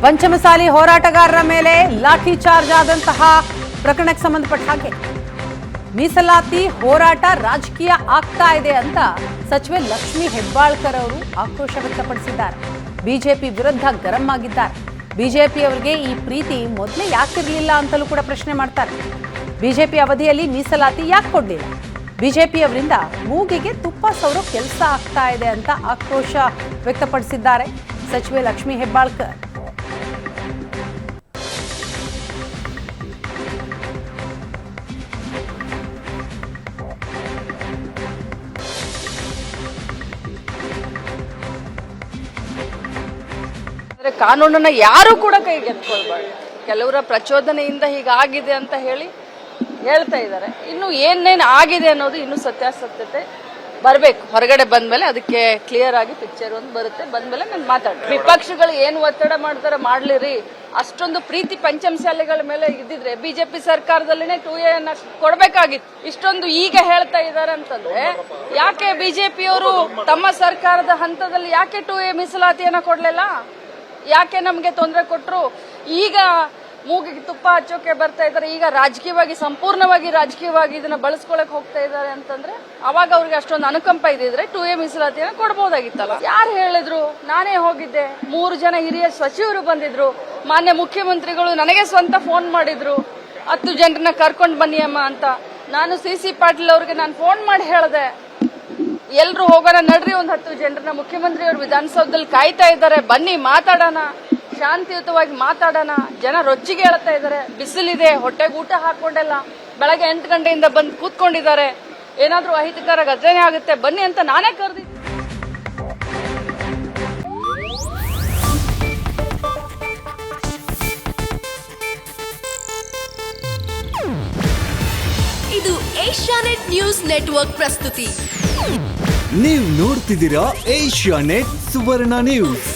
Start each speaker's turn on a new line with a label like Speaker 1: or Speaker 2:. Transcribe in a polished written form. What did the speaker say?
Speaker 1: ಪಂಚಮಸಾಲಿ ಹೋರಾಟಗಾರರ ಮೇಲೆ ಲಾಠಿ ಚಾರ್ಜ್ ಆದಂತಹ ಪ್ರಕರಣಕ್ಕೆ ಸಂಬಂಧಪಟ್ಟ ಹಾಗೆ ಮೀಸಲಾತಿ ಹೋರಾಟ ರಾಜಕೀಯ ಆಗ್ತಾ ಇದೆ ಅಂತ ಸಚಿವೆ ಲಕ್ಷ್ಮೀ ಹೆಬ್ಬಾಳ್ಕರ್ ಅವರು ಆಕ್ರೋಶ ವ್ಯಕ್ತಪಡಿಸಿದ್ದಾರೆ. ಬಿಜೆಪಿ ವಿರುದ್ಧ ಗರಂ ಆಗಿದ್ದಾರೆ. ಬಿಜೆಪಿಯವರಿಗೆ ಈ ಪ್ರೀತಿ ಮೊದಲೇ ಯಾಕಿರಲಿಲ್ಲ ಅಂತಲೂ ಕೂಡ ಪ್ರಶ್ನೆ ಮಾಡ್ತಾರೆ. ಬಿಜೆಪಿ ಅವಧಿಯಲ್ಲಿ ಮೀಸಲಾತಿ ಯಾಕೆ ಕೊಡಲಿಲ್ಲ? ಬಿಜೆಪಿಯವರಿಂದ ಮೂಗಿಗೆ ತುಪ್ಪ ಸವರೋ ಕೆಲಸ ಆಗ್ತಾ ಇದೆ ಅಂತ ಆಕ್ರೋಶ ವ್ಯಕ್ತಪಡಿಸಿದ್ದಾರೆ ಸಚಿವೆ ಲಕ್ಷ್ಮೀ ಹೆಬ್ಬಾಳ್ಕರ್.
Speaker 2: ಕಾನೂನನ್ನ ಯಾರು ಕೂಡ ಕೈಗೆತ್ತಿಕೊಳ್ಬಾರ್ದು. ಕೆಲವರ ಪ್ರಚೋದನೆಯಿಂದ ಹೀಗಾಗಿದೆ ಅಂತ ಹೇಳ್ತಾ ಇದ್ದಾರೆ. ಇನ್ನು ಏನೇನು ಆಗಿದೆ ಅನ್ನೋದು ಇನ್ನು ಸತ್ಯಾಸತ್ಯತೆ ಬರಬೇಕು. ಹೊರಗಡೆ ಬಂದ್ಮೇಲೆ ಅದಕ್ಕೆ ಕ್ಲಿಯರ್ ಆಗಿ ಪಿಕ್ಚರ್ ಒಂದು ಬರುತ್ತೆ. ಬಂದ್ಮೇಲೆ ನಾನು ಮಾತಾಡ್ತೀನಿ. ವಿಪಕ್ಷಗಳು ಏನು ಒತ್ತಡ ಮಾಡ್ತಾರೆ ಮಾಡ್ಲಿರಿ. ಅಷ್ಟೊಂದು ಪ್ರೀತಿ ಪಂಚಮಸಾಲಿಗಳ ಮೇಲೆ ಇದ್ದಿದ್ರೆ ಬಿಜೆಪಿ ಸರ್ಕಾರದಲ್ಲಿನೇ 2A ಅನ್ನ ಕೊಡ್ಬೇಕಾಗಿತ್ತು. ಇಷ್ಟೊಂದು ಈಗ ಹೇಳ್ತಾ ಇದ್ದಾರೆ ಅಂತಂದ್ರೆ ಯಾಕೆ ಬಿಜೆಪಿಯವರು ತಮ್ಮ ಸರ್ಕಾರದ ಹಂತದಲ್ಲಿ ಯಾಕೆ 2A ಮೀಸಲಾತಿಯನ್ನ ಕೊಡ್ಲಿಲ್ಲ? ಯಾಕೆ ನಮ್ಗೆ ತೊಂದರೆ ಕೊಟ್ರು? ಈಗ ಮೂಗಿಗೆ ತುಪ್ಪ ಹಚ್ಚೋಕೆ ಬರ್ತಾ ಇದ್ದಾರೆ. ಈಗ ರಾಜಕೀಯವಾಗಿ ಸಂಪೂರ್ಣವಾಗಿ ರಾಜಕೀಯವಾಗಿ ಇದನ್ನ ಬಳಸ್ಕೊಳಕ್ ಹೋಗ್ತಾ ಇದ್ದಾರೆ ಅಂತಂದ್ರೆ ಅವಾಗ ಅವ್ರಿಗೆ ಅಷ್ಟೊಂದು ಅನುಕಂಪ ಇದ್ದಿದ್ರೆ 2A ಮೀಸಲಾತಿಯನ್ನ ಕೊಡ್ಬೋದಾಗಿತ್ತಲ್ಲ. ಯಾರು ಹೇಳಿದ್ರು? ನಾನೇ ಹೋಗಿದ್ದೆ. 3 ಜನ ಹಿರಿಯ ಸಚಿವರು ಬಂದಿದ್ರು. ಮಾನ್ಯ ಮುಖ್ಯಮಂತ್ರಿಗಳು ನನಗೆ ಸ್ವಂತ ಫೋನ್ ಮಾಡಿದ್ರು, 10 ಜನರನ್ನ ಕರ್ಕೊಂಡ್ ಬನ್ನಿ ಅಮ್ಮ ಅಂತ. ನಾನು CC ಪಾಟೀಲ್ ಅವ್ರಿಗೆ ನಾನು ಫೋನ್ ಮಾಡಿ ಹೇಳಿದೆ, ಎಲ್ರು ಹೋಗೋಣ ನಡ್ರಿ, ಒಂದು 10 ಜನರನ್ನ ಮುಖ್ಯಮಂತ್ರಿ ಅವರು ವಿಧಾನಸೌಧದಲ್ಲಿ ಕಾಯ್ತಾ ಇದ್ದಾರೆ, ಬನ್ನಿ ಮಾತಾಡೋಣ, ಶಾಂತಿಯುತವಾಗಿ ಮಾತಾಡೋಣ. ಜನ ರೊಚ್ಚಿಗೆ ಹೇಳ್ತಾ ಇದ್ದಾರೆ. ಬಿಸಿಲಿದೆ, ಹೊಟ್ಟೆಗೆ ಊಟ ಹಾಕೊಂಡಿಲ್ಲ, ಬೆಳಗ್ಗೆ 8 ಗಂಟೆಯಿಂದ ಬಂದು ಕೂತ್ಕೊಂಡಿದ್ದಾರೆ, ಏನಾದ್ರೂ ಅಹಿತಕರ ಘಟನೆ ಆಗುತ್ತೆ ಬನ್ನಿ ಅಂತ ನಾನೇ ಕರೆದಿದ್ದೆ.
Speaker 3: ಇದು ಏಷ್ಯಾನೆಟ್ ನ್ಯೂಸ್ ನೆಟ್ವರ್ಕ್ ಪ್ರಸ್ತುತಿ.
Speaker 4: ನೀವು ನೋಡ್ತಿದ್ದೀರಾ ಏಷ್ಯಾನೆಟ್ ಸುವರ್ಣ ನ್ಯೂಸ್.